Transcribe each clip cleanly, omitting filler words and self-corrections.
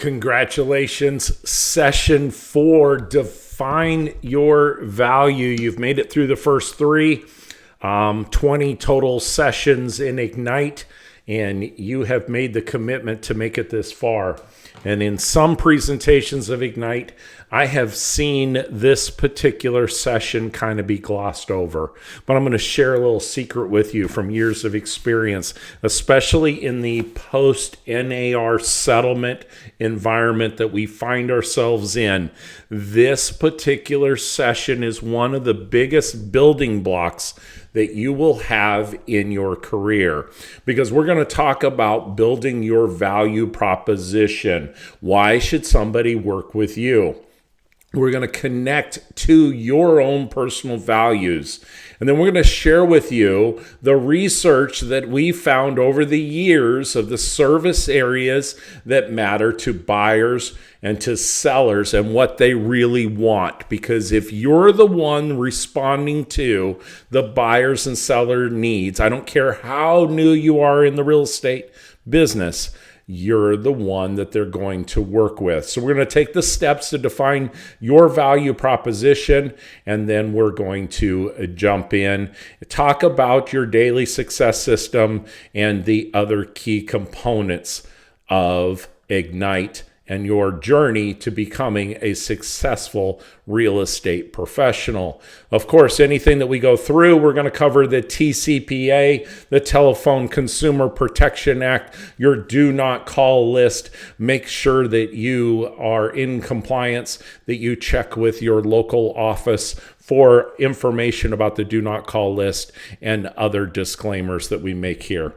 Congratulations, session 4, define your value. You've made it through the first 3, 20 total sessions in Ignite, and you have made the commitment to make it this far. And in some presentations of Ignite, I have seen this particular session kind of be glossed over. But I'm going to share a little secret with you from years of experience, especially in the post-NAR settlement environment that we find ourselves in. This particular session is one of the biggest building blocks that you will have in your career, because we're going to talk about building your value proposition. Why should somebody work with you? We're going to connect to your own personal values. And then we're going to share with you the research that we found over the years of the service areas that matter to buyers and to sellers and what they really want. Because if you're the one responding to the buyers and seller needs, I don't care how new you are in the real estate business, you're the one that they're going to work with. So we're going to take the steps to define your value proposition, and then we're going to jump in, talk about your daily success system and the other key components of Ignite and your journey to becoming a successful real estate professional. Of course, anything that we go through, we're going to cover the TCPA, the Telephone Consumer Protection Act, your do not call list. Make sure that you are in compliance, that you check with your local office for information about the do not call list and other disclaimers that we make here.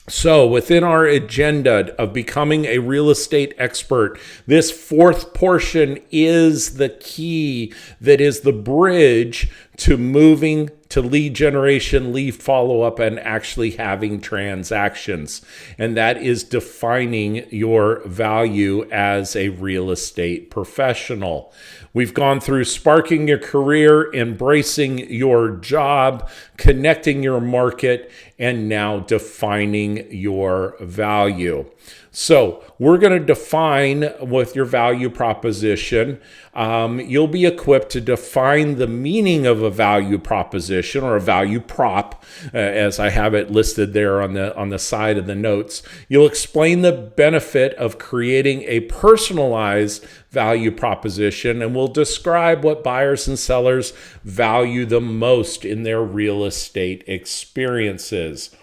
So within our agenda of becoming a real estate expert, this fourth portion is the key that is the bridge to moving to lead generation, lead follow-up, and actually having transactions. And that is defining your value as a real estate professional. We've gone through sparking your career, embracing your job, connecting your market, and now defining your value. So we're going to define with your value proposition. You'll be equipped to define the meaning of a value proposition or a value prop, as I have it listed there on the side of the notes. You'll explain the benefit of creating a personalized value proposition, and we'll describe what buyers and sellers value the most in their real estate experiences.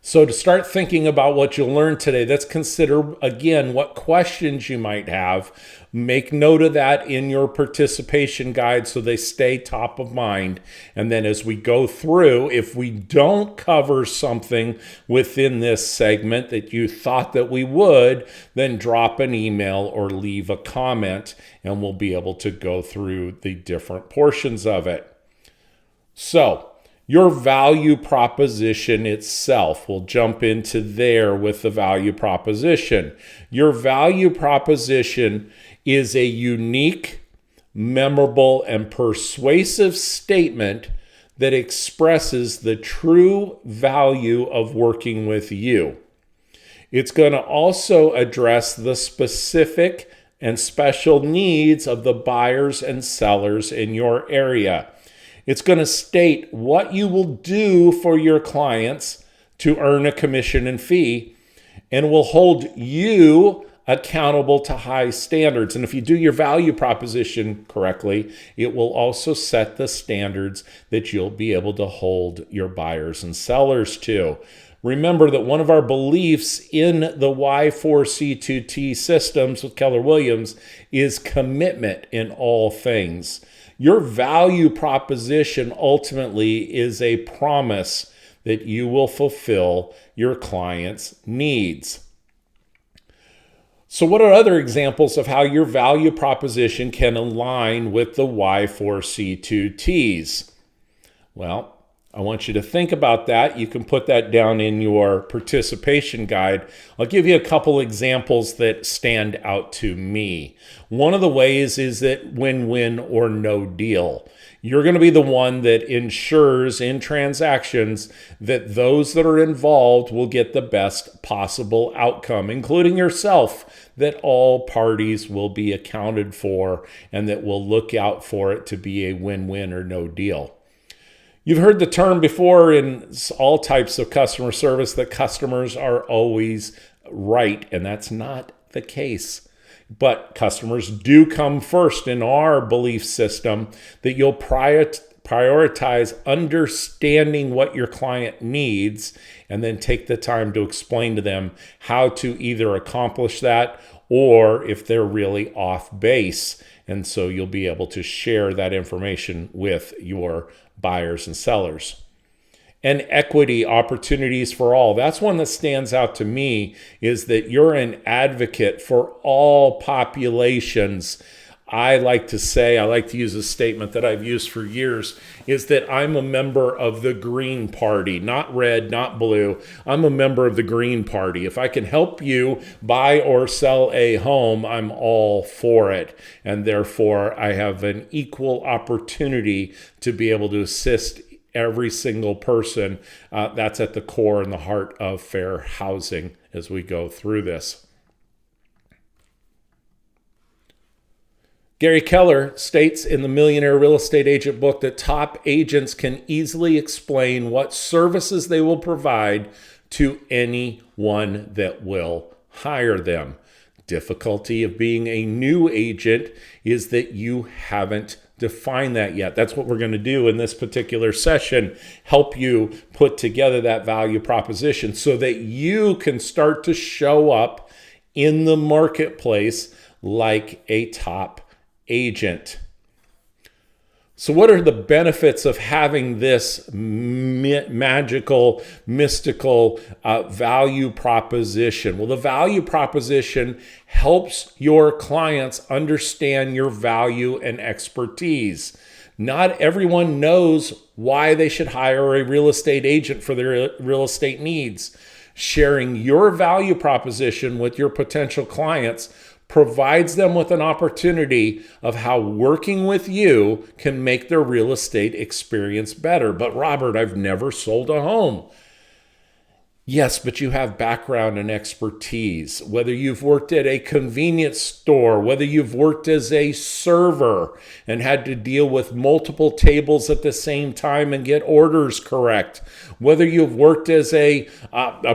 So to start thinking about what you'll learn today, let's consider, again, what questions you might have. Make note of that in your participation guide so they stay top of mind. And then as we go through, if we don't cover something within this segment that you thought that we would, then drop an email or leave a comment, and we'll be able to go through the different portions of it. So, your value proposition itself, we'll jump into there with the value proposition. Your value proposition is a unique, memorable, and persuasive statement that expresses the true value of working with you. It's going to also address the specific and special needs of the buyers and sellers in your area. It's going to state what you will do for your clients to earn a commission and fee, and will hold you accountable to high standards. And if you do your value proposition correctly, it will also set the standards that you'll be able to hold your buyers and sellers to. Remember that one of our beliefs in the Y4C2T systems with Keller Williams is commitment in all things. Your value proposition ultimately is a promise that you will fulfill your client's needs. So what are other examples of how your value proposition can align with the Y4C2Ts? Well, I want you to think about that. You can put that down in your participation guide. I'll give you a couple examples that stand out to me. One of the ways is that win-win or no deal. You're going to be the one that ensures in transactions that those that are involved will get the best possible outcome, including yourself, that all parties will be accounted for and that will look out for it to be a win-win or no deal. You've heard the term before in all types of customer service that customers are always right, and that's not the case. But customers do come first in our belief system, that you'll prioritize understanding what your client needs and then take the time to explain to them how to either accomplish that or if they're really off base. And so you'll be able to share that information with your buyers and sellers. And equity opportunities for all. That's one that stands out to me, is that you're an advocate for all populations. I like to use a statement that I've used for years, is that I'm a member of the Green Party, not red, not blue. I'm a member of the Green Party. If I can help you buy or sell a home, I'm all for it. And therefore, I have an equal opportunity to be able to assist every single person. That's at the core and the heart of fair housing as we go through this. Gary Keller states in the Millionaire Real Estate Agent book that top agents can easily explain what services they will provide to anyone that will hire them. Difficulty of being a new agent is that you haven't defined that yet. That's what we're going to do in this particular session, help you put together that value proposition so that you can start to show up in the marketplace like a top agent. So what are the benefits of having this magical, mystical value proposition? Well, the value proposition helps your clients understand your value and expertise. Not everyone knows why they should hire a real estate agent for their real estate needs. Sharing your value proposition with your potential clients provides them with an opportunity of how working with you can make their real estate experience better. But Robert, I've never sold a home. Yes, but you have background and expertise. Whether you've worked at a convenience store, whether you've worked as a server and had to deal with multiple tables at the same time and get orders correct, whether you've worked as a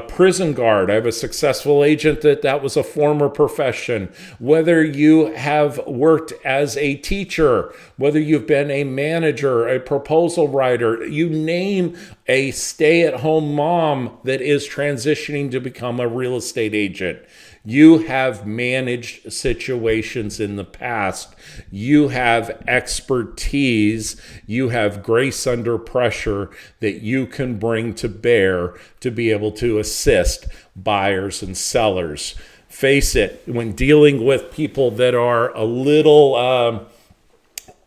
prison guard. I have a successful agent that was a former profession. Whether you have worked as a teacher, whether you've been a manager, a proposal writer, you name a stay-at-home mom that is transitioning to become a real estate agent. You have managed situations in the past. You have expertise. You have grace under pressure that you can bring to bear to be able to assist buyers and sellers. Face it, when dealing with people that are a little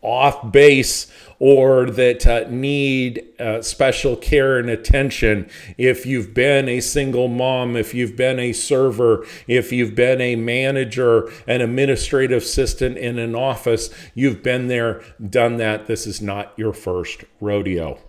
off base or that need special care and attention, if you've been a single mom, if you've been a server, if you've been a manager, an administrative assistant in an office, you've been there, done that. This is not your first rodeo.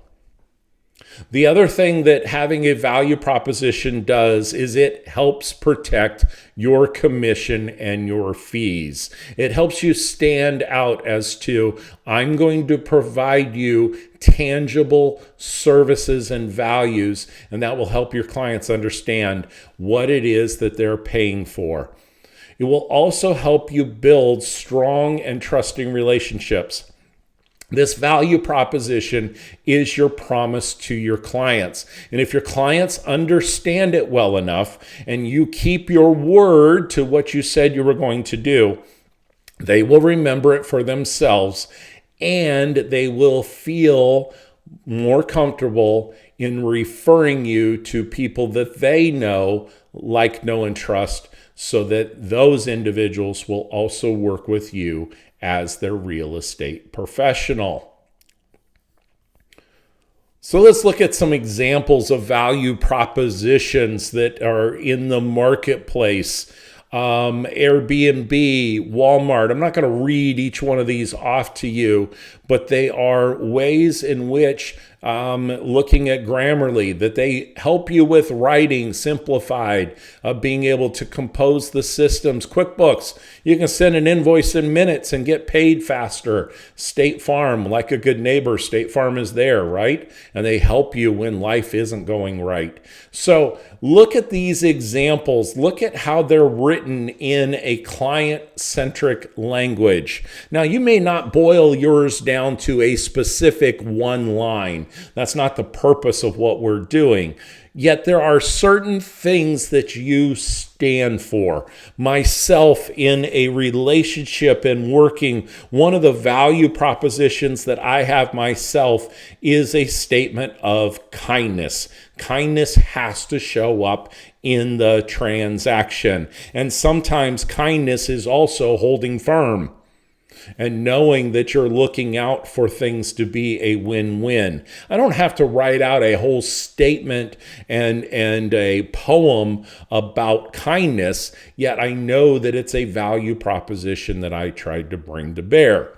The other thing that having a value proposition does is it helps protect your commission and your fees. It helps you stand out as to, I'm going to provide you tangible services and values, and that will help your clients understand what it is that they're paying for. It will also help you build strong and trusting relationships. This value proposition is your promise to your clients. And if your clients understand it well enough and you keep your word to what you said you were going to do, they will remember it for themselves and they will feel more comfortable in referring you to people that they know, like, know, and trust, so that those individuals will also work with you as their real estate professional. So let's look at some examples of value propositions that are in the marketplace. Airbnb, Walmart. I'm not going to read each one of these off to you, but they are ways in which, looking at Grammarly, that they help you with writing simplified, being able to compose the systems. QuickBooks, you can send an invoice in minutes and get paid faster. State Farm, like a good neighbor, State Farm is there, right? And they help you when life isn't going right. So look at these examples. Look at how they're written in a client-centric language. Now, you may not boil yours down to a specific one line. That's not the purpose of what we're doing. Yet there are certain things that you stand for. Myself, in a relationship and working, one of the value propositions that I have myself is a statement of kindness. Kindness has to show up in the transaction. And sometimes kindness is also holding firm and knowing that you're looking out for things to be a win-win. I don't have to write out a whole statement and a poem about kindness, yet I know that it's a value proposition that I tried to bring to bear.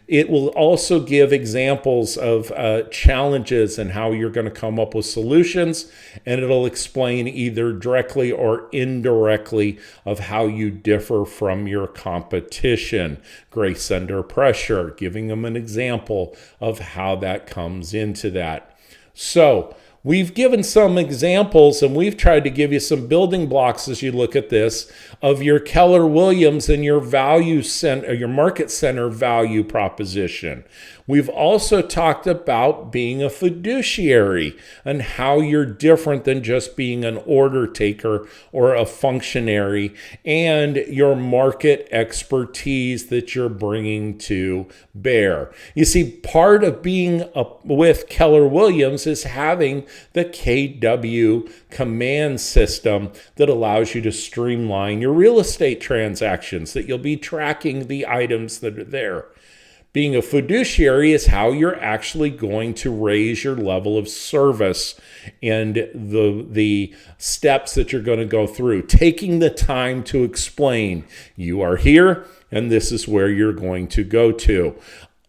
It will also give examples of challenges and how you're going to come up with solutions, and it'll explain either directly or indirectly of how you differ from your competition. Grace under pressure, giving them an example of how that comes into that. So we've given some examples, and we've tried to give you some building blocks as you look at this of your Keller Williams and your value center, your market center value proposition. We've also talked about being a fiduciary and how you're different than just being an order taker or a functionary, and your market expertise that you're bringing to bear. You see, part of being with Keller Williams is having the KW command system that allows you to streamline your real estate transactions, that you'll be tracking the items that are there. Being a fiduciary is how you're actually going to raise your level of service and the steps that you're going to go through. Taking the time to explain, you are here and this is where you're going to go to.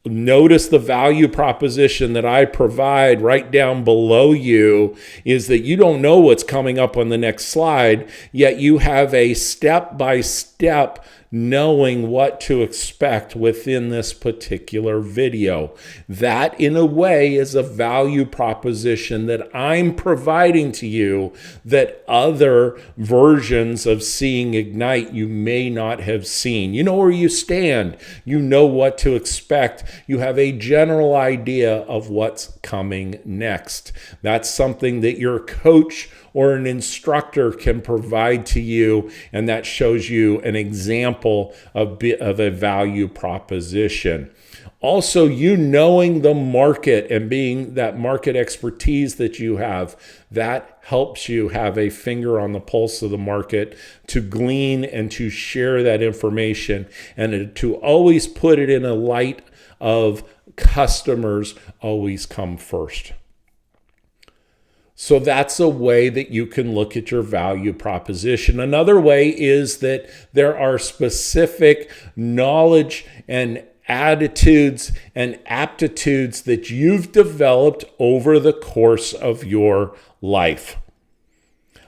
Notice the value proposition that I provide right down below you is that you don't know what's coming up on the next slide, yet you have a step-by-step knowing what to expect within this particular video. That, in a way, is a value proposition that I'm providing to you that other versions of Seeing Ignite you may not have seen. You know where you stand. You know what to expect. You have a general idea of what's coming next. That's something that your coach or an instructor can provide to you, and that shows you an example of a value proposition. Also, you knowing the market and being that market expertise that you have, that helps you have a finger on the pulse of the market to glean and to share that information and to always put it in a light of customers always come first. So that's a way that you can look at your value proposition. Another way is that there are specific knowledge and attitudes and aptitudes that you've developed over the course of your life.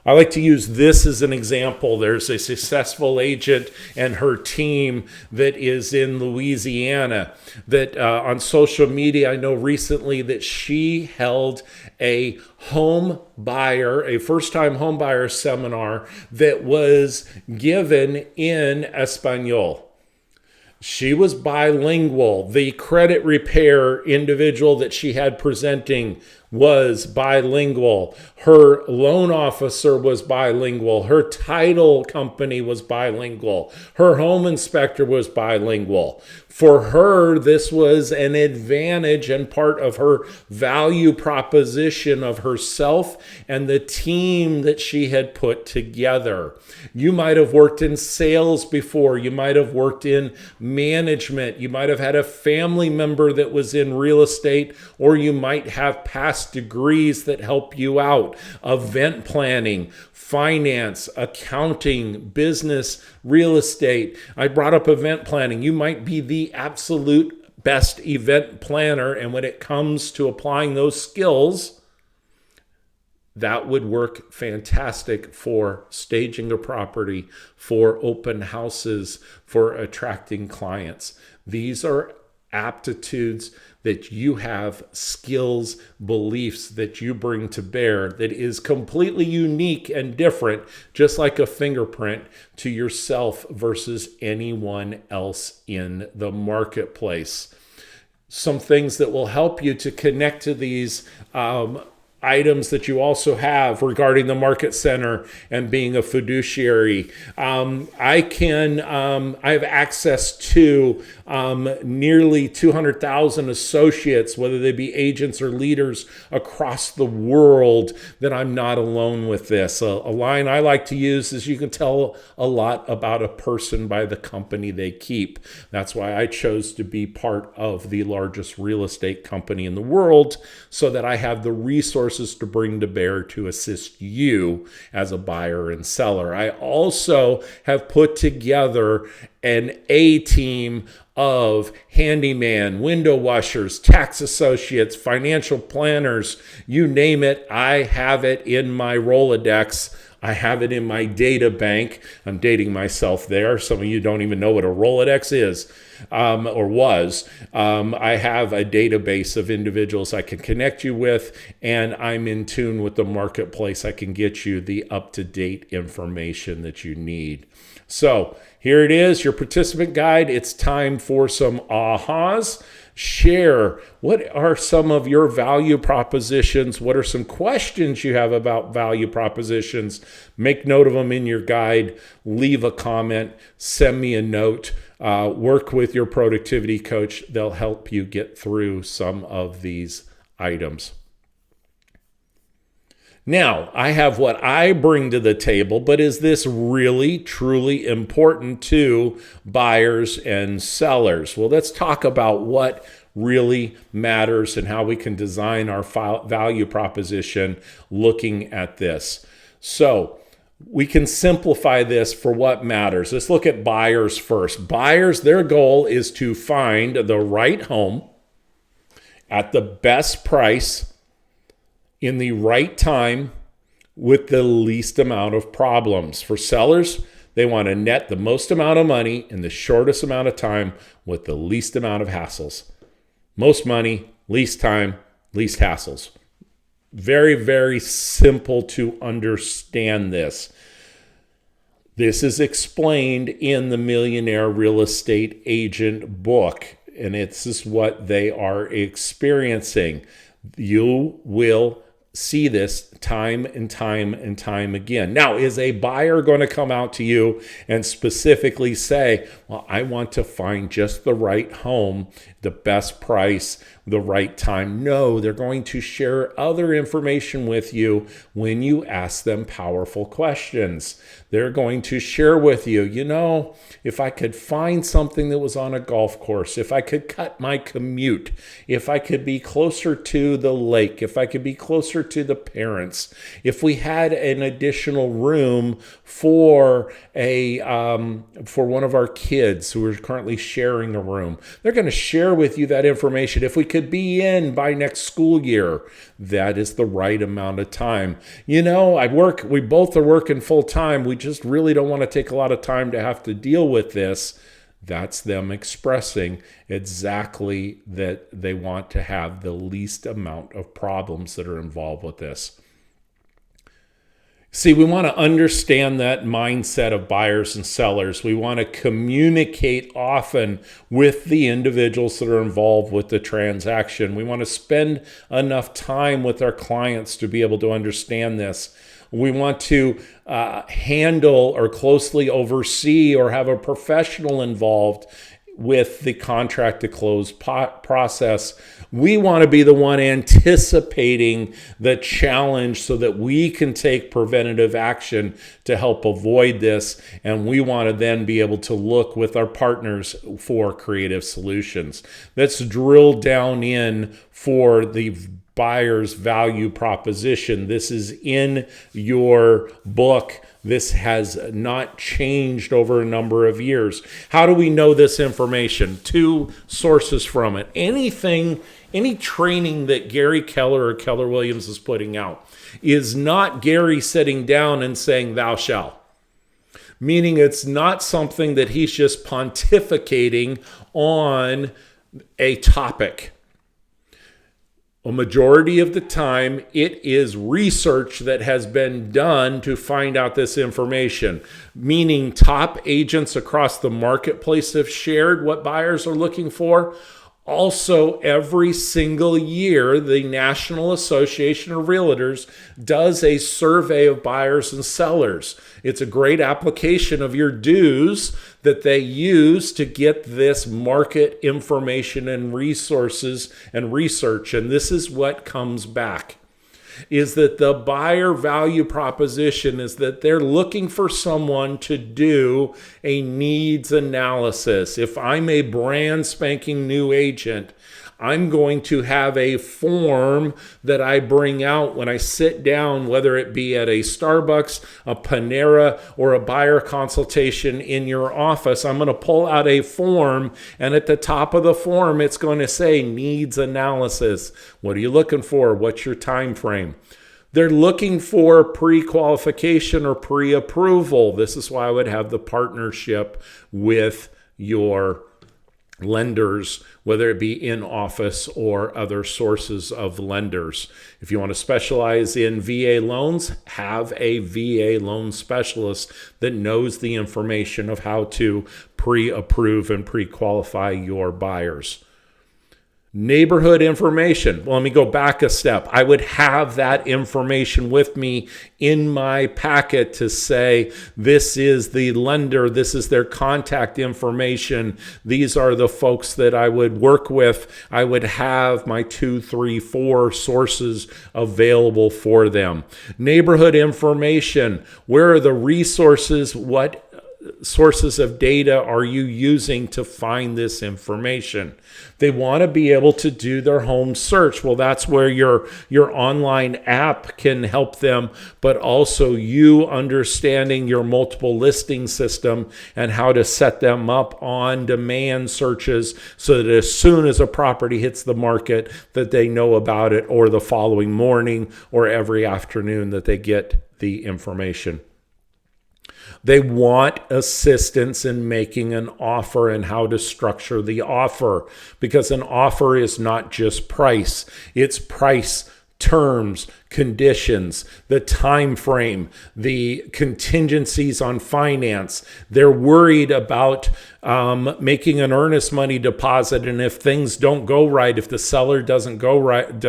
I like to use this as an example. There's a successful agent and her team that is in Louisiana that on social media, I know recently that she held a first-time home buyer seminar that was given in Espanol. She was bilingual. The credit repair individual that she had presenting was bilingual. Her loan officer was bilingual. Her title company was bilingual. Her home inspector was bilingual. For her, this was an advantage and part of her value proposition of herself and the team that she had put together. You might have worked in sales before. You might have worked in management. You might have had a family member that was in real estate, or you might have past past degrees that help you out: event planning, finance, accounting, business, real estate. I brought up event planning. You might be the absolute best event planner, and when it comes to applying those skills, that would work fantastic for staging a property, for open houses, for attracting clients. These are aptitudes that you have, skills, beliefs that you bring to bear that is completely unique and different, just like a fingerprint, to yourself versus anyone else in the marketplace. Some things that will help you to connect to these items that you also have regarding the market center and being a fiduciary. I have access to nearly 200,000 associates, whether they be agents or leaders across the world, that I'm not alone with this. A line I like to use is, you can tell a lot about a person by the company they keep. That's why I chose to be part of the largest real estate company in the world, so that I have the resources to bring to bear to assist you as a buyer and seller. I also have put together an A team of handyman, window washers, tax associates, financial planners, you name it. I have it in my Rolodex. I have it in my data bank. I'm dating myself there. Some of you don't even know what a Rolodex is or was. I have a database of individuals I can connect you with, and I'm in tune with the marketplace. I can get you the up-to-date information that you need. So here it is, your participant guide. It's time for some ahas. Share, what are some of your value propositions? What are some questions you have about value propositions? Make note of them in your guide. Leave a comment. Send me a note. Work with your productivity coach. They'll help you get through some of these items. Now, I have what I bring to the table, but is this really, truly important to buyers and sellers? Well, let's talk about what really matters and how we can design our value proposition looking at this. So we can simplify this for what matters. Let's look at buyers first. Buyers, their goal is to find the right home at the best price, in the right time, with the least amount of problems. For sellers, they want to net the most amount of money in the shortest amount of time with the least amount of hassles. Most money, least time, least hassles. Very, very simple to understand this. This is explained in the Millionaire Real Estate Agent book, and this is what they are experiencing. You will see this time and time and time again. Now, is a buyer going to come out to you and specifically say, well, I want to find just the right home, the best price, the right time? No, they're going to share other information with you when you ask them powerful questions. They're going to share with you, if I could find something that was on a golf course, if I could cut my commute, if I could be closer to the lake, if I could be closer to the parents, if we had an additional room for one of our kids who are currently sharing a room, they're going to share with you that information. If we could be in by next school year, that is the right amount of time. We both are working full time. We just really don't want to take a lot of time to have to deal with this. That's them expressing exactly that they want to have the least amount of problems that are involved with this. See, we want to understand that mindset of buyers and sellers. We want to communicate often with the individuals that are involved with the transaction. We want to spend enough time with our clients to be able to understand this. We want to handle or closely oversee or have a professional involved with the contract to close process. We want to be the one anticipating the challenge so that we can take preventative action to help avoid this. And we want to then be able to look with our partners for creative solutions. Let's drill down in for the buyer's value proposition. This is in your book. This has not changed over a number of years. How do we know this information? 2 sources from it. Any training that Gary Keller or Keller Williams is putting out is not Gary sitting down and saying, "Thou shalt." Meaning it's not something that he's just pontificating on a topic. A majority of the time, it is research that has been done to find out this information. Meaning top agents across the marketplace have shared what buyers are looking for. Also, every single year, the National Association of Realtors does a survey of buyers and sellers. It's a great application of your dues that they use to get this market information and resources and research. And this is what comes back, is that the buyer value proposition is that they're looking for someone to do a needs analysis. If I'm a brand spanking new agent, I'm going to have a form that I bring out when I sit down, whether it be at a Starbucks, a Panera, or a buyer consultation in your office. I'm going to pull out a form, and at the top of the form, it's going to say needs analysis. What are you looking for? What's your time frame? They're looking for pre-qualification or pre-approval. This is why I would have the partnership with your lenders, whether it be in office or other sources of lenders. If you want to specialize in VA loans, have a VA loan specialist that knows the information of how to pre-approve and pre-qualify your buyers. Neighborhood information. Well, let me go back a step. I would have that information with me in my packet to say, this is the lender, this is their contact information, these are the folks that I would work with. I would have my 2, 3, 4 sources available for them. Neighborhood information. Where are the resources? What sources of data are you using to find this information? They want to be able to do their home search. Well, that's where your online app can help them, but also you understanding your multiple listing system and how to set them up on demand searches so that as soon as a property hits the market that they know about it, or the following morning or every afternoon that they get the information. They want assistance in making an offer and how to structure the offer, because an offer is not just price. It's price, terms, conditions, the time frame, the contingencies on finance. They're worried about making an earnest money deposit, and if things don't go right, if the seller doesn't go right,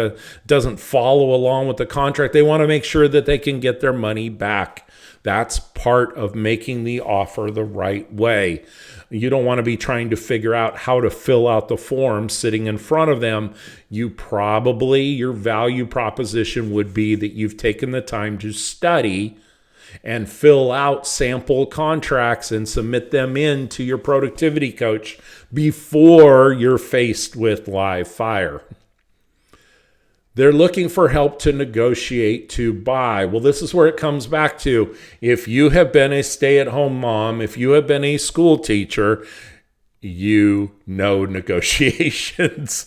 doesn't follow along with the contract, they want to make sure that they can get their money back. That's part of making the offer the right way. You don't want to be trying to figure out how to fill out the form sitting in front of them. Your value proposition would be that you've taken the time to study and fill out sample contracts and submit them in to your productivity coach before you're faced with live fire. They're looking for help to negotiate to buy. Well, this is where it comes back to. If you have been a stay-at-home mom, if you have been a school teacher, you know negotiations.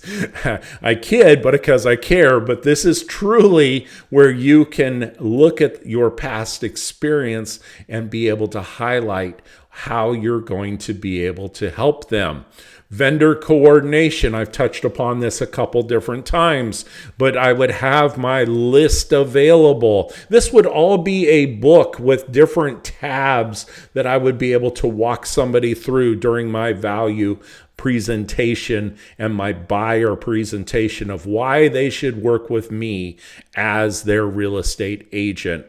I kid, but because I care, but this is truly where you can look at your past experience and be able to highlight how you're going to be able to help them. Vendor coordination. I've touched upon this a couple different times, but I would have my list available. This would all be a book with different tabs that I would be able to walk somebody through during my value presentation and my buyer presentation of why they should work with me as their real estate agent.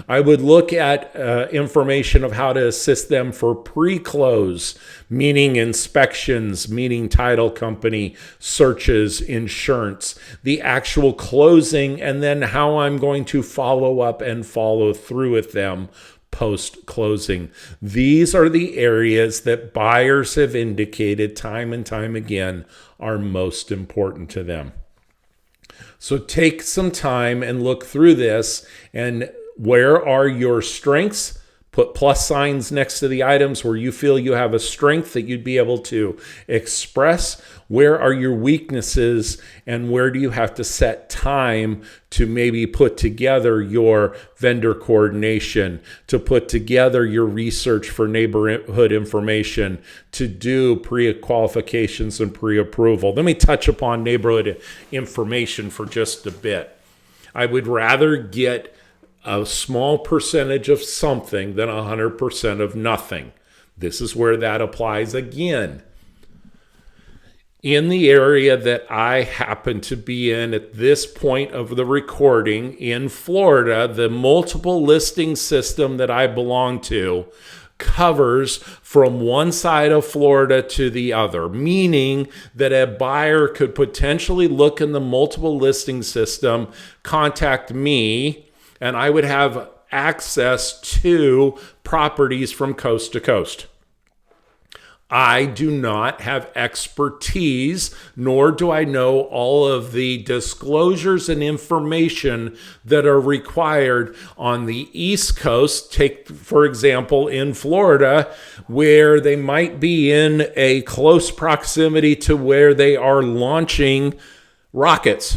I would look at information of how to assist them for pre-close, meaning inspections, meaning title company, searches, insurance, the actual closing, and then how I'm going to follow up and follow through with them post-closing. These are the areas that buyers have indicated time and time again are most important to them. So take some time and look through this, and where are your strengths? Put plus signs next to the items where you feel you have a strength that you'd be able to express. Where are your weaknesses, and where do you have to set time to maybe put together your vendor coordination, to put together your research for neighborhood information, to do pre-qualifications and pre-approval. Let me touch upon neighborhood information for just a bit. I would rather get a small percentage of something than 100% of nothing. This is where that applies again. In the area that I happen to be in at this point of the recording in Florida, the multiple listing system that I belong to covers from one side of Florida to the other, meaning that a buyer could potentially look in the multiple listing system, contact me, and I would have access to properties from coast to coast. I do not have expertise, nor do I know all of the disclosures and information that are required on the East Coast. Take, for example, in Florida, where they might be in a close proximity to where they are launching rockets.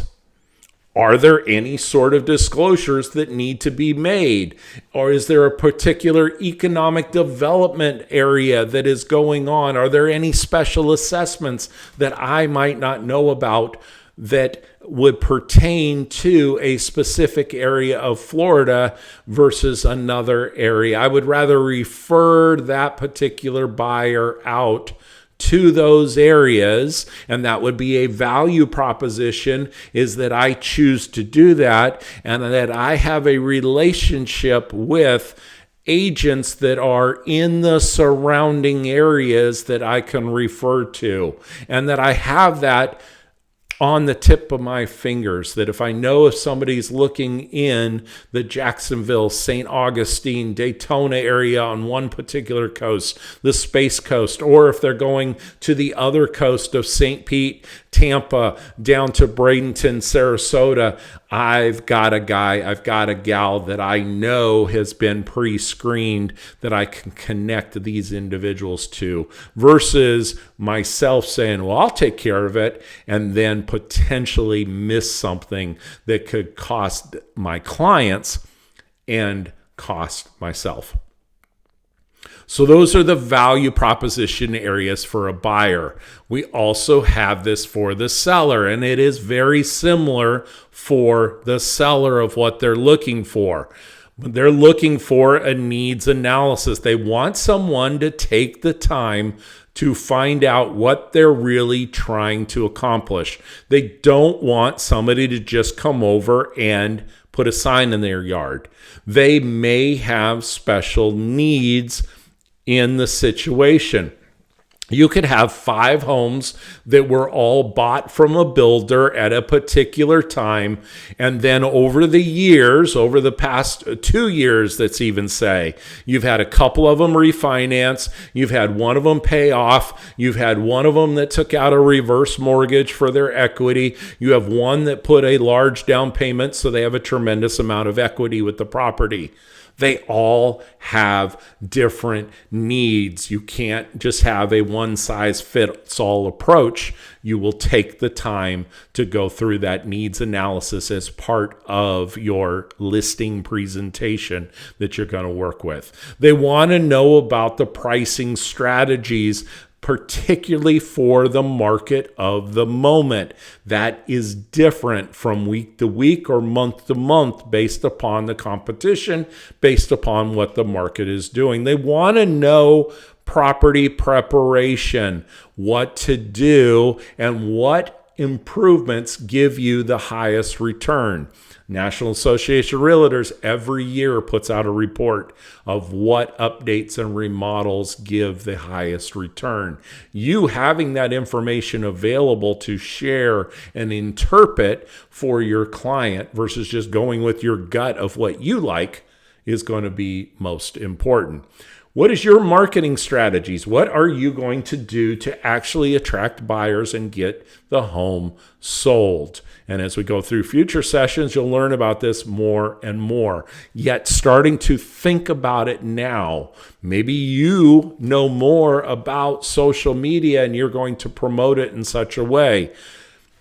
Are there any sort of disclosures that need to be made? Or is there a particular economic development area that is going on? Are there any special assessments that I might not know about that would pertain to a specific area of Florida versus another area? I would rather refer that particular buyer out to those areas, and that would be a value proposition, is that I choose to do that, and that I have a relationship with agents that are in the surrounding areas that I can refer to, and that I have that on the tip of my fingers, that if I know if somebody's looking in the Jacksonville, St. Augustine, Daytona area on one particular coast, the Space Coast, or if they're going to the other coast of St. Pete, Tampa, down to Bradenton, Sarasota, I've got a guy, I've got a gal that I know has been pre-screened that I can connect these individuals to, versus myself saying, well, I'll take care of it, and then potentially miss something that could cost my clients and cost myself. So those are the value proposition areas for a buyer. We also have this for the seller, and it is very similar for the seller of what they're looking for. They're looking for a needs analysis. They want someone to take the time to find out what they're really trying to accomplish. They don't want somebody to just come over and put a sign in their yard. They may have special needs in the situation. You could have 5 homes that were all bought from a builder at a particular time, and then over the years, over the past 2 years, let's even say, you've had a couple of them refinance, you've had one of them pay off, you've had one of them that took out a reverse mortgage for their equity, you have one that put a large down payment, so they have a tremendous amount of equity with the property. They all have different needs. You can't just have a one-size-fits-all approach. You will take the time to go through that needs analysis as part of your listing presentation that you're going to work with. They want to know about the pricing strategies, particularly for the market of the moment. That is different from week to week or month to month based upon the competition, based upon what the market is doing. They want to know property preparation, what to do, and what improvements give you the highest return. National Association of Realtors every year puts out a report of what updates and remodels give the highest return. You having that information available to share and interpret for your client versus just going with your gut of what you like is going to be most important. What is your marketing strategies? What are you going to do to actually attract buyers and get the home sold? And as we go through future sessions, you'll learn about this more and more. Yet starting to think about it now. Maybe you know more about social media and you're going to promote it in such a way.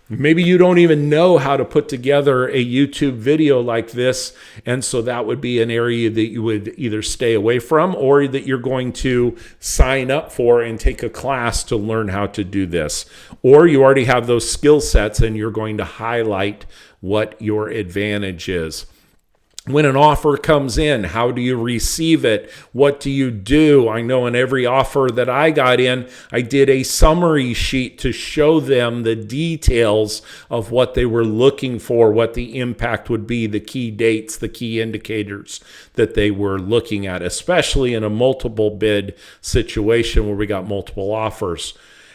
Maybe you don't even know how to put together a YouTube video like this, and so that would be an area that you would either stay away from or that you're going to sign up for and take a class to learn how to do this. Or you already have those skill sets and you're going to highlight what your advantage is. When an offer comes in, how do you receive it? What do you do? I know in every offer that I got in, I did a summary sheet to show them the details of what they were looking for, what the impact would be, the key dates, the key indicators that they were looking at, especially in a multiple bid situation where we got multiple offers.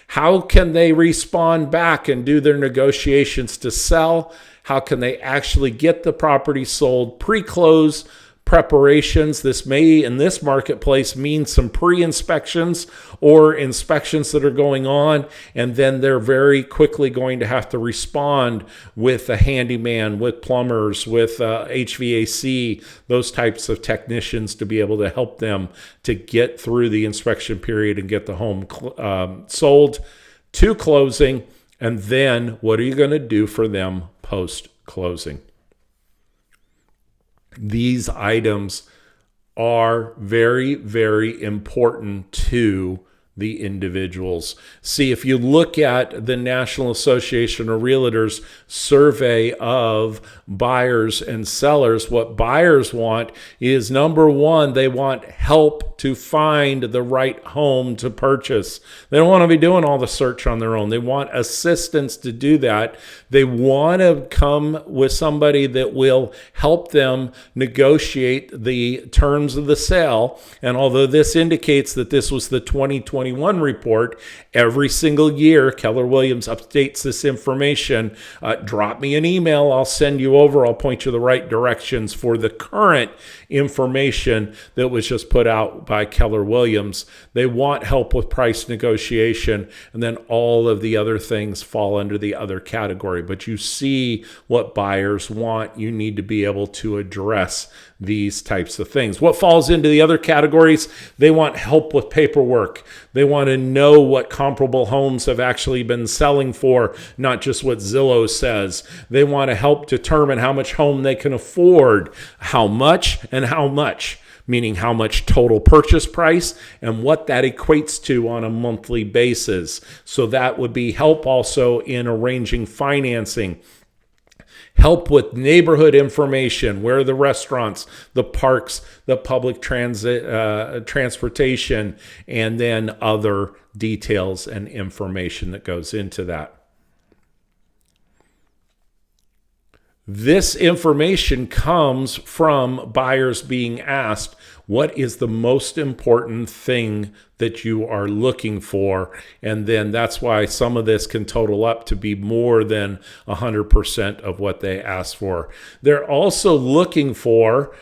How can they respond back and do their negotiations to sell? How can they actually get the property sold? Pre-close preparations. This may, in this marketplace, mean some pre-inspections or inspections that are going on, and then they're very quickly going to have to respond with a handyman, with plumbers, with HVAC, those types of technicians to be able to help them to get through the inspection period and get the home sold to closing. And then what are you going to do for them post-closing? These items are very, very important to the individuals. See, if you look at the National Association of Realtors survey of buyers and sellers, what buyers want is, number one, they want help to find the right home to purchase. They don't want to be doing all the search on their own. They want assistance to do that. They want to come with somebody that will help them negotiate the terms of the sale. And although this indicates that this was the 2021 report, every single year Keller Williams updates this information. Drop me an email. I'll send you over. I'll point you the right directions for the current information that was just put out by Keller Williams. They want help with price negotiation, and then all of the other things fall under the other category. But you see what buyers want. You need to be able to address these types of things. What falls into the other categories? They want help with paperwork. They want to know what comparable homes have actually been selling for, not just what Zillow says. They want to help determine how much home they can afford, how much and how much, meaning how much total purchase price and what that equates to on a monthly basis. So that would be help also in arranging financing. Help with neighborhood information, where are the restaurants, the parks, the public transportation, and then other details and information that goes into that. This information comes from buyers being asked, what is the most important thing that you are looking for? And then that's why some of this can total up to be more than 100% of what they asked for. They're also looking for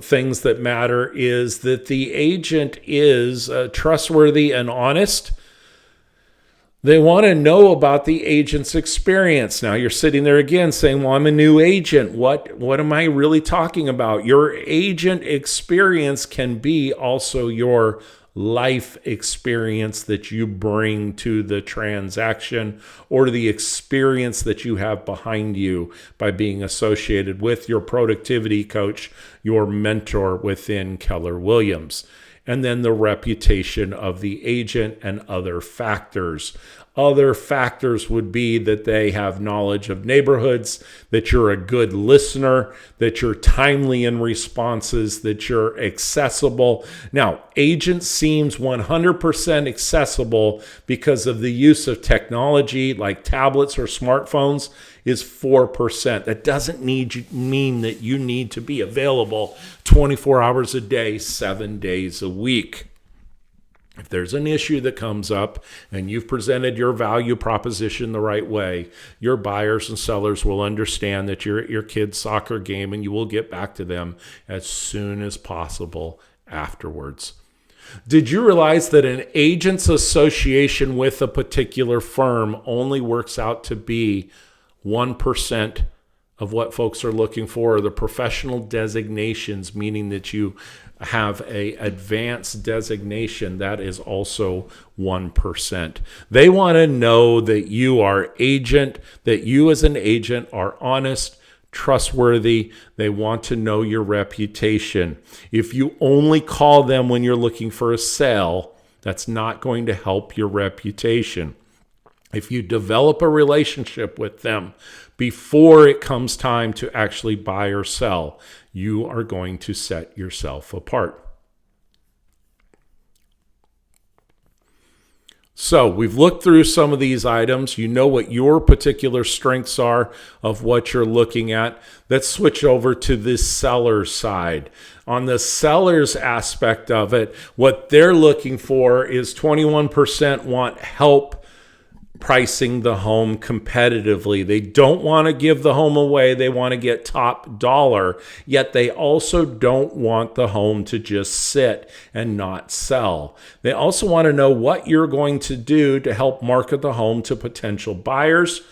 things that matter is that the agent is trustworthy and honest. They want to know about the agent's experience. Now you're sitting there again saying, well, I'm a new agent. What am I really talking about? Your agent experience can be also your life experience that you bring to the transaction, or the experience that you have behind you by being associated with your productivity coach, your mentor within Keller Williams. And then the reputation of the agent and other factors. Other factors would be that they have knowledge of neighborhoods, that you're a good listener, that you're timely in responses, that you're accessible. Now, agent seems 100% accessible because of the use of technology like tablets or smartphones is 4%. That doesn't mean that you need to be available 24 hours a day, 7 days a week. If there's an issue that comes up and you've presented your value proposition the right way, your buyers and sellers will understand that you're at your kid's soccer game and you will get back to them as soon as possible afterwards. Did you realize that an agent's association with a particular firm only works out to be 1% of what folks are looking for? Or the professional designations, meaning that you have a advanced designation, that is also 1%. They want to know that you are agent, that you as an agent are honest, trustworthy. They want to know your reputation. If you only call them when you're looking for a sale, that's not going to help your reputation. If you develop a relationship with them before it comes time to actually buy or sell, you are going to set yourself apart. So we've looked through some of these items. You know what your particular strengths are of what you're looking at. Let's switch over to the seller's side. On the seller's aspect of it, what they're looking for is 21% want help pricing the home competitively. They don't want to give the home away. They want to get top dollar, yet they also don't want the home to just sit and not sell. They also want to know what you're going to do to help market the home to potential buyers,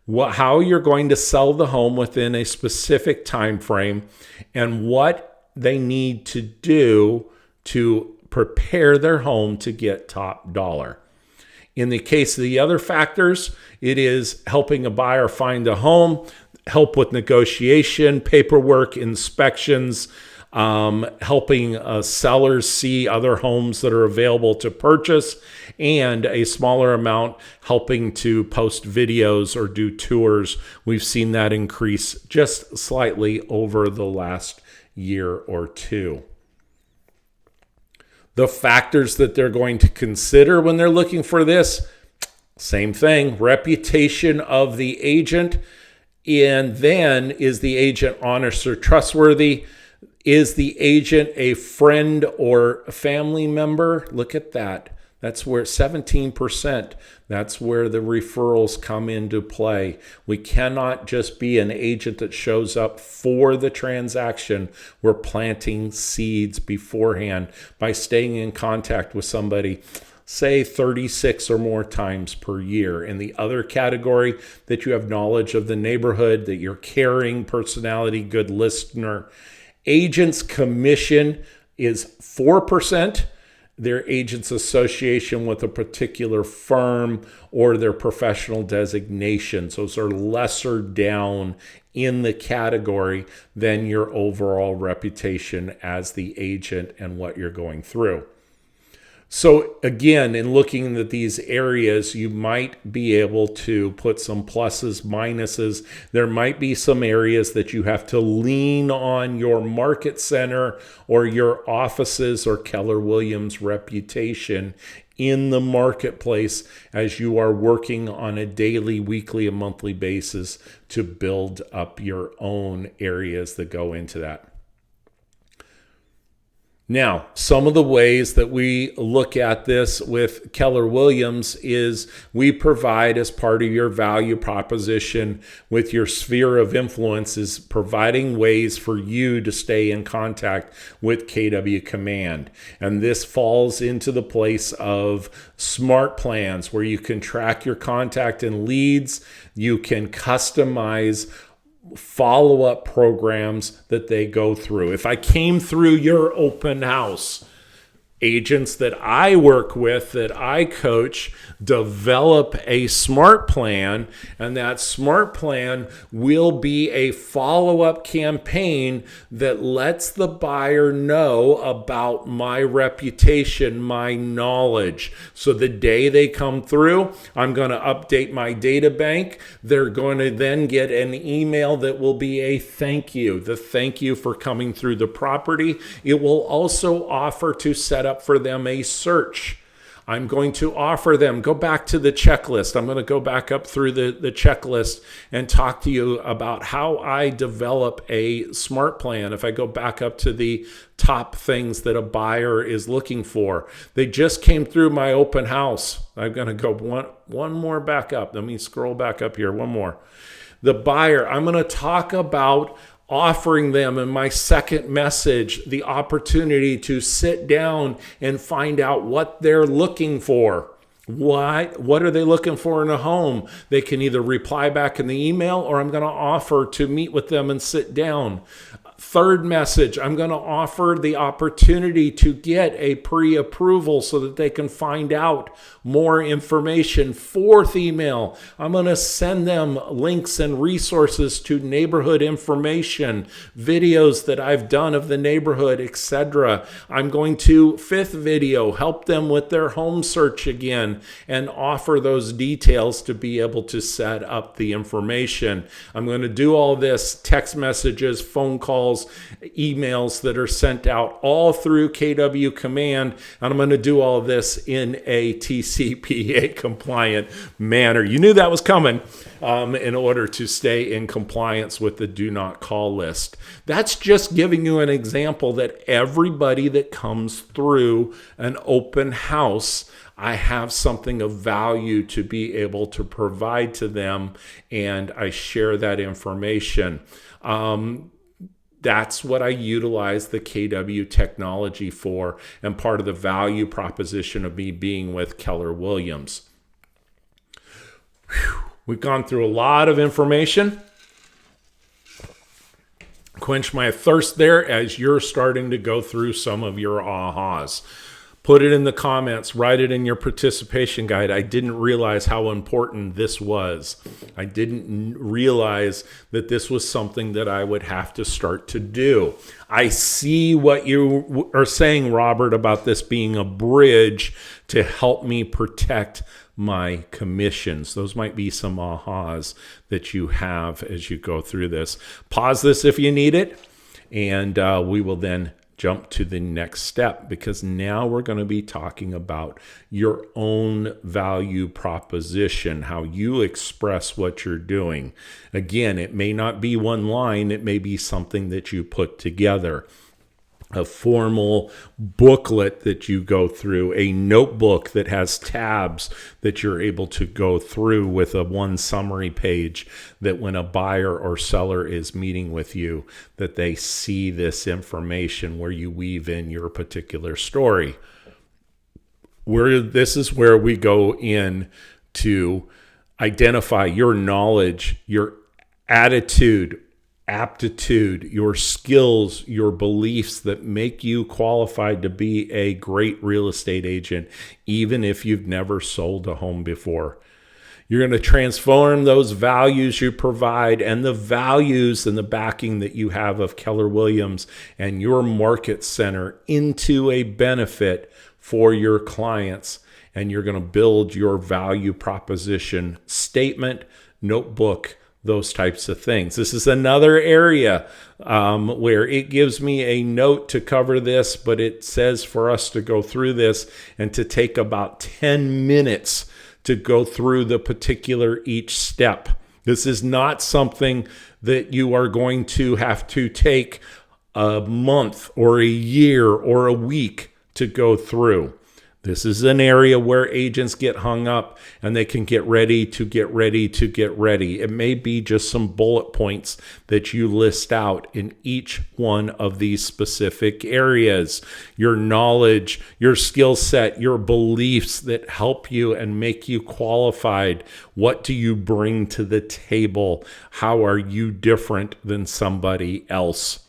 how you're going to sell the home within a specific time frame, and what they need to do to prepare their home to get top dollar. In the case of the other factors, it is helping a buyer find a home, help with negotiation, paperwork, inspections, helping sellers see other homes that are available to purchase, and a smaller amount helping to post videos or do tours. We've seen that increase just slightly over the last year or two. The factors that they're going to consider when they're looking for this, same thing, reputation of the agent, and then is the agent honest or trustworthy? Is the agent a friend or a family member? Look at that. That's where 17%, that's where the referrals come into play. We cannot just be an agent that shows up for the transaction. We're planting seeds beforehand by staying in contact with somebody, say 36 or more times per year. In the other category, that you have knowledge of the neighborhood, that you're caring personality, good listener. Agent's commission is 4%. Their agent's association with a particular firm or their professional designations. Those are lesser down in the category than your overall reputation as the agent and what you're going through. So again, in looking at these areas, you might be able to put some pluses, minuses. There might be some areas that you have to lean on your market center or your offices or Keller Williams reputation in the marketplace as you are working on a daily, weekly, and monthly basis to build up your own areas that go into that. Now, some of the ways that we look at this with Keller Williams is we provide, as part of your value proposition with your sphere of influence, is providing ways for you to stay in contact with KW Command. And this falls into the place of smart plans where you can track your contact and leads. You can customize follow-up programs that they go through. If I came through your open house, agents that I work with, that I coach, develop a smart plan, and that smart plan will be a follow-up campaign that lets the buyer know about my reputation, my knowledge. So the day they come through, I'm going to update my data bank. They're going to then get an email that will be a thank you, the thank you for coming through the property. It will also offer to set up for them a search. I'm going to offer them, go back to the checklist. I'm going to go back up through the checklist and talk to you about how I develop a smart plan. If I go back up to the top things that a buyer is looking for, they just came through my open house. I'm going to go one more back up. Let me scroll back up here. One more. The buyer, I'm going to talk about offering them in my second message the opportunity to sit down and find out what they're looking for. What are they looking for in a home? They can either reply back in the email, or I'm going to offer to meet with them and sit down. Third message, I'm going to offer the opportunity to get a pre-approval so that they can find out more information. Fourth email, I'm going to send them links and resources to neighborhood information, videos that I've done of the neighborhood, etc. I'm going to, fifth video, help them with their home search again and offer those details to be able to set up the information. I'm going to do all this, text messages, phone calls, emails that are sent out all through KW Command, and I'm going to do all this in a TCPA compliant manner. You knew that was coming, in order to stay in compliance with the do not call list. That's just giving you an example that everybody that comes through an open house, I have something of value to be able to provide to them, and I share that information. That's what I utilize the KW technology for, and part of the value proposition of me being with Keller Williams. We've gone through a lot of information. Quench my thirst there as you're starting to go through some of your ahas. Put it in the comments, write it in your participation guide. I didn't realize how important this was. I didn't realize that this was something that I would have to start to do. I see what you are saying, Robert, about this being a bridge to help me protect my commissions. Those might be some ahas that you have as you go through this. Pause this if you need it, and we will then jump to the next step, because now we're going to be talking about your own value proposition, how you express what you're doing. Again, it may not be one line, it may be something that you put together. A formal booklet that you go through, a notebook that has tabs that you're able to go through with a one summary page, that when a buyer or seller is meeting with you, that they see this information where you weave in your particular story. This is where we go in to identify your knowledge, your attitude, aptitude, your skills, your beliefs that make you qualified to be a great real estate agent, even if you've never sold a home before. You're going to transform those values you provide and the values and the backing that you have of Keller Williams and your market center into a benefit for your clients. And you're going to build your value proposition statement, notebook, those types of things. This is another area where it gives me a note to cover this, but it says for us to go through this and to take about 10 minutes to go through the particular each step. This is not something that you are going to have to take a month or a year or a week to go through. This is an area where agents get hung up and they can get ready. It may be just some bullet points that you list out in each one of these specific areas. Your knowledge, your skill set, your beliefs that help you and make you qualified. What do you bring to the table? How are you different than somebody else?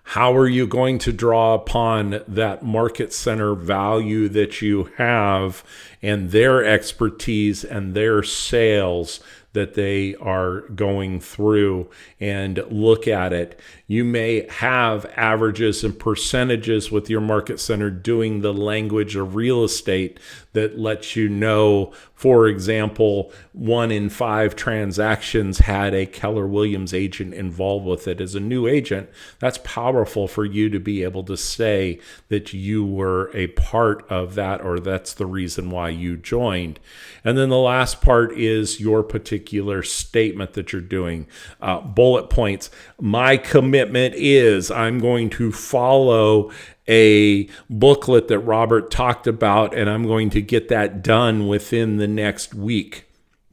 How are you going to draw upon that market center value that you have and their expertise and their sales that they are going through, and look at it? You may have averages and percentages with your market center doing the language of real estate that lets you know, for example, 1 in 5 transactions had a Keller Williams agent involved with it. As a new agent, that's powerful for you to be able to say that you were a part of that, or that's the reason why you joined. And then the last part is your particular statement that you're doing. Bullet points. My commitment is I'm going to follow a booklet that Robert talked about, and I'm going to get that done within the next week,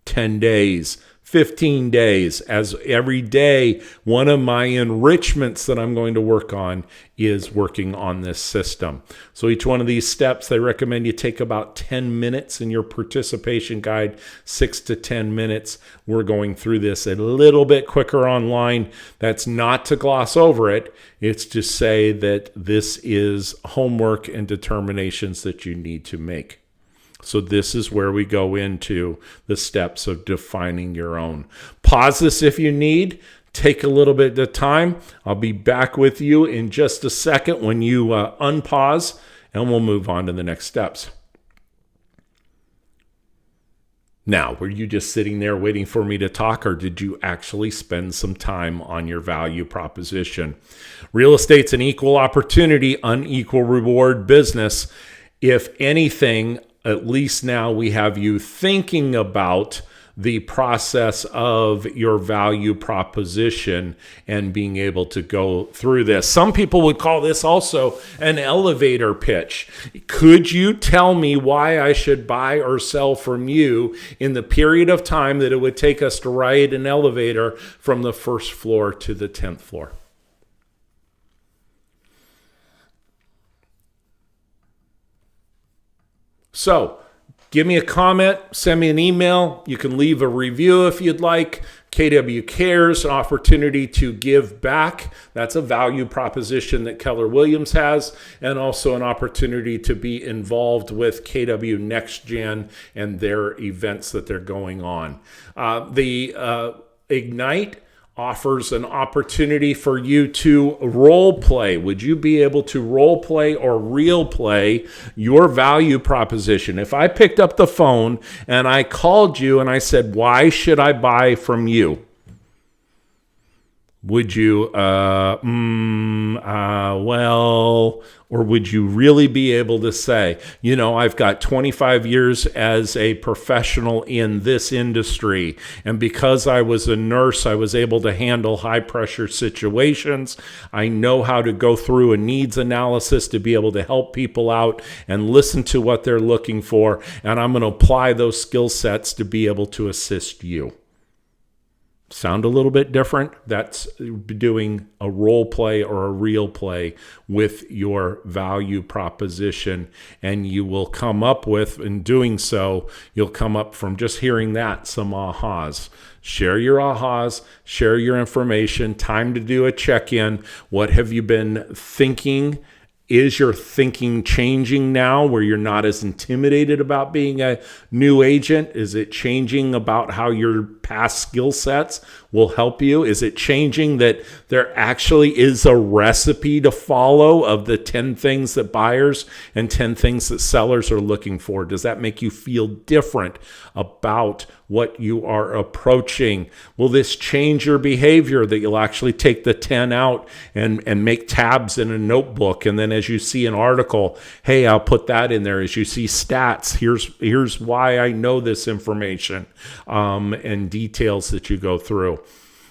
10 days, 15 days, as every day, one of my enrichments that I'm going to work on is working on this system. So each one of these steps, they recommend you take about 10 minutes in your participation guide, 6 to 10 minutes. We're going through this a little bit quicker online. That's not to gloss over it. It's to say that this is homework and determinations that you need to make. So this is where we go into the steps of defining your own. Pause this if you need. Take a little bit of time. I'll be back with you in just a second when you unpause, and we'll move on to the next steps. Now, were you just sitting there waiting for me to talk, or did you actually spend some time on your value proposition? Real estate's an equal opportunity, unequal reward business. If anything, at least now we have you thinking about the process of your value proposition and being able to go through this. Some people would call this also an elevator pitch. Could you tell me why I should buy or sell from you in the period of time that it would take us to ride an elevator from the first floor to the 10th floor? So give me a comment, send me an email. You can leave a review if you'd like. KW Cares, an opportunity to give back. That's a value proposition that Keller Williams has, and also an opportunity to be involved with KW Next Gen and their events that they're going on. The Ignite offers an opportunity for you to role play. Would you be able to role play or real play your value proposition? If I picked up the phone and I called you and I said, why should I buy from you? Would you, or would you really be able to say, you know, I've got 25 years as a professional in this industry, and because I was a nurse, I was able to handle high pressure situations. I know how to go through a needs analysis to be able to help people out and listen to what they're looking for, and I'm going to apply those skill sets to be able to assist you. Sound a little bit different? That's doing a role play or a real play with your value proposition. And you will come up with, in doing so, you'll come up from just hearing that, some ahas. Share your ahas, share your information, time to do a check-in. What have you been thinking? Is your thinking changing now where you're not as intimidated about being a new agent? Is it changing about how your past skill sets will help you? Is it changing that there actually is a recipe to follow of the 10 things that buyers and 10 things that sellers are looking for? Does that make you feel different about what you are approaching? Will this change your behavior that you'll actually take the 10 out and make tabs in a notebook? And then as you see an article, hey, I'll put that in there. As you see stats, here's why I know this information, and details that you go through.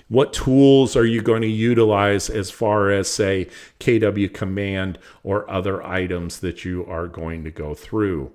What tools are you going to utilize as far as, say, KW Command or other items that you are going to go through?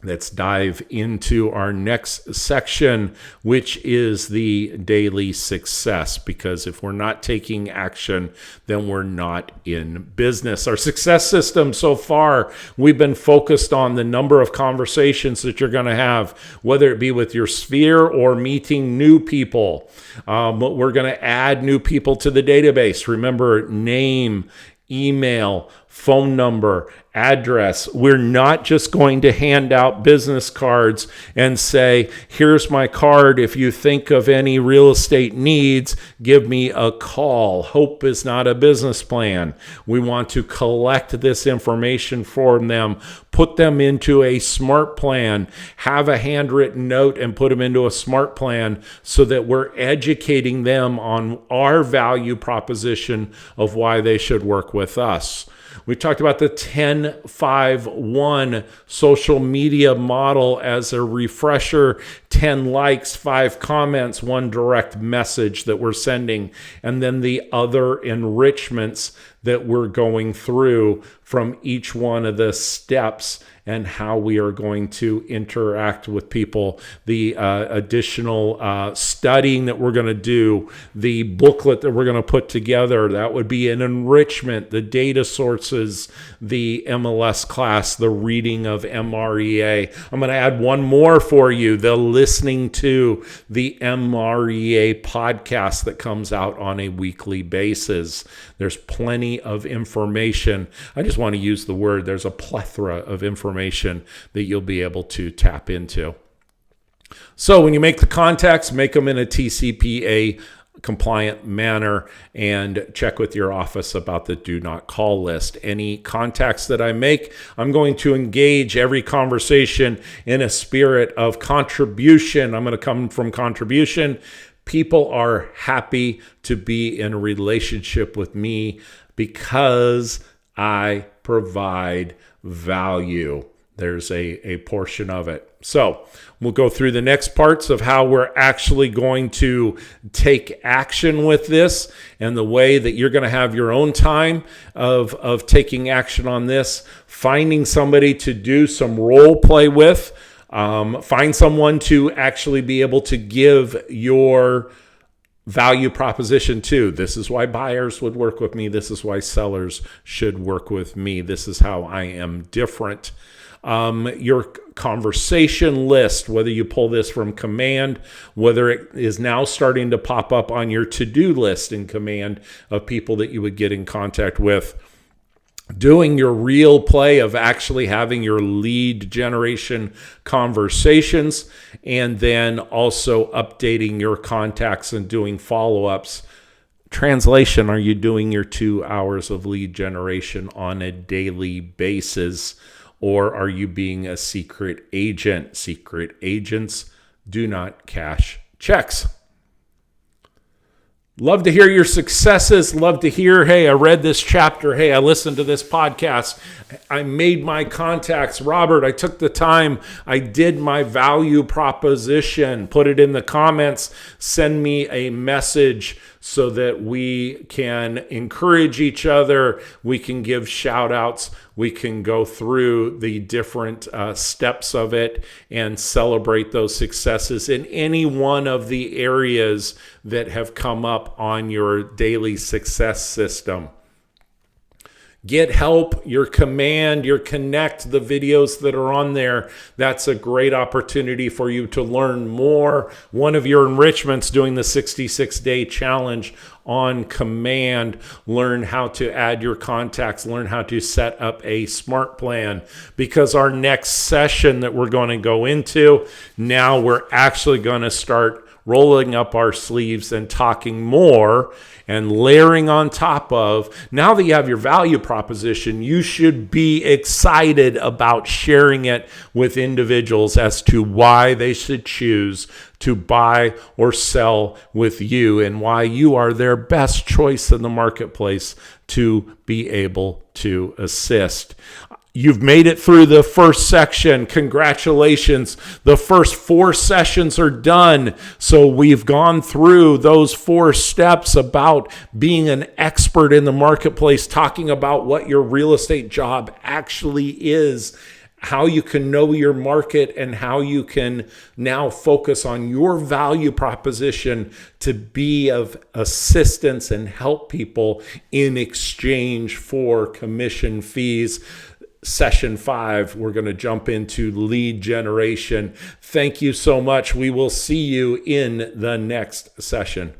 Let's dive into our next section, which is the daily success, because if we're not taking action, then we're not in business. Our success system so far, we've been focused on the number of conversations that you're going to have, whether it be with your sphere or meeting new people. But we're going to add new people to the database. Remember, name, email, phone number, address. We're not just going to hand out business cards and say, here's my card. If you think of any real estate needs, give me a call. Hope is not a business plan. We want to collect this information from them, put them into a smart plan, have a handwritten note and put them into a smart plan so that we're educating them on our value proposition of why they should work with us. We talked about the 10-5-1 social media model as a refresher: 10 likes, 5 comments, 1 direct message that we're sending, and then the other enrichments that we're going through from each one of the steps and how we are going to interact with people, the additional studying that we're going to do, the booklet that we're going to put together. That would be an enrichment, the data sources, the MLS class, the reading of MREA. I'm going to add one more for you, the listening to the MREA podcast that comes out on a weekly basis. There's plenty of information. I just want to use the word, there's a plethora of information that you'll be able to tap into. So when you make the contacts, make them in a TCPA compliant manner and check with your office about the do not call list. Any contacts that I make, I'm going to engage every conversation in a spirit of contribution. I'm going to come from contribution. People are happy to be in a relationship with me because I provide value. There's a portion of it. So we'll go through the next parts of how we're actually going to take action with this and the way that you're going to have your own time of taking action on this, finding somebody to do some role play with, find someone to actually be able to give your value proposition to. This is why buyers would work with me. This is why sellers should work with me. This is how I am different. Your conversation list, whether you pull this from Command, whether it is now starting to pop up on your to-do list in Command of people that you would get in contact with. Doing your real play of actually having your lead generation conversations, and then also updating your contacts and doing follow-ups. Translation, are you doing your 2 hours of lead generation on a daily basis, or are you being a secret agent? Secret agents do not cash checks. Love to hear your successes. Love to hear, hey, I read this chapter. Hey, I listened to this podcast. I made my contacts. Robert, I took the time. I did my value proposition. Put it in the comments. Send me a message so that we can encourage each other. We can give shout outs. We can go through the different steps of it and celebrate those successes in any one of the areas that have come up on your daily success system. Get help, your Command, your Connect, the videos that are on there. That's a great opportunity for you to learn more. One of your enrichments doing the 66-day challenge on Command. Learn how to add your contacts. Learn how to set up a smart plan. Because our next session that we're going to go into, now we're actually going to start rolling up our sleeves and talking more and layering on top of. Now that you have your value proposition, you should be excited about sharing it with individuals as to why they should choose to buy or sell with you and why you are their best choice in the marketplace to be able to assist. You've made it through the first section. Congratulations. The first 4 sessions are done. So we've gone through those 4 steps about being an expert in the marketplace, talking about what your real estate job actually is, how you can know your market, and how you can now focus on your value proposition to be of assistance and help people in exchange for commission fees. Session 5, we're going to jump into lead generation. Thank you so much. We will see you in the next session.